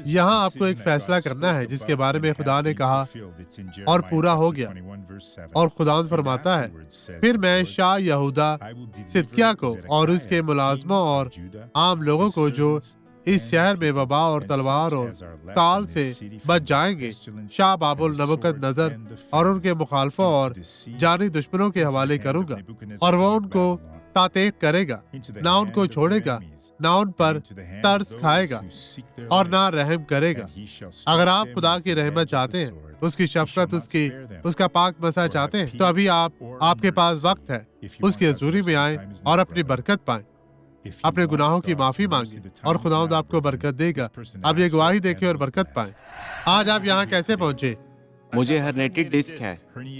यहाँ आपको एक फैसला करना है जिसके बारे में खुदा ने कहा और पूरा हो गया। और खुदावंद फरमाता है, फिर मैं शाह यहूदा सिदकिय्याह को और उसके मुलाजमों और आम लोगों को जो इस शहर में वबा और तलवार और काल से बच जाएंगे, शाह बाबुल नबूकदनेस्सर और उनके मुखालफों और जानी दुश्मनों के हवाले करूंगा, और वो उनको तातेक करेगा, ना उनको छोड़ेगा, ना उन पर तरस खाएगा और ना रहम करेगा। अगर आप खुदा की रहमत चाहते हैं, उसकी शफकत, उसका पाक मसा चाहते हैं, तो अभी आपके पास वक्त है। उसकी हजूरी में आए और अपनी बरकत पाएं। अपने गुनाहों की माफी मांगे और खुदावंद आपको बरकत देगा। अब ये गवाही देखें और बरकत पाएं। आज आप यहाँ कैसे पहुँचे? मुझे हर्नेटेड डिस्क है।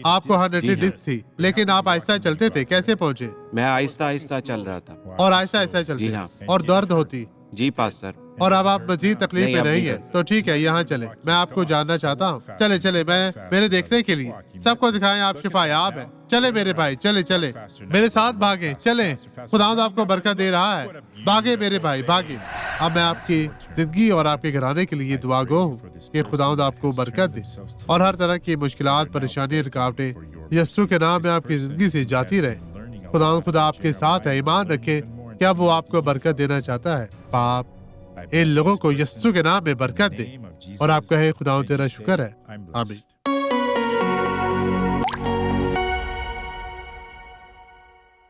आपको हर्नेटेड जी हाँ। डिस्क थी, लेकिन आप आहिस्ता चलते थे, कैसे पहुँचे? मैं आहिस्ता आहिस्ता चल रहा था। और आहिस्ता आहिस्ता चलते? जी हाँ। और दर्द होती? जी पास्टर। और अब आप मजीद तकलीफ नहीं, में अब नहीं नहीं है, है। तो ठीक है, यहाँ चले। मैं आपको जानना चाहता हूँ। चले चले, मैं मेरे देखने के लिए सबको दिखाएं आप शिफायाब हैं। चले मेरे भाई, चले चले, मेरे साथ भागे, चले। खुदावंद आपको बरकत दे रहा है। भागे मेरे भाई, भागे। अब मैं आपकी जिंदगी और आपके घराने के लिए दुआ गो हूँ कि खुदावंद आपको बरकत दे और हर तरह की मुश्किलात, परेशानी, रुकावटें यस्सु के नाम में आपकी जिंदगी से जाती रहे। खुदा आपके साथ है। ईमान रखें कि अब वो आपको बरकत देना चाहता है। पाप इन लोगों को यस्सु के नाम में बरकत दे और आप कहे, खुदा तेरा शुक्र है। आमीन।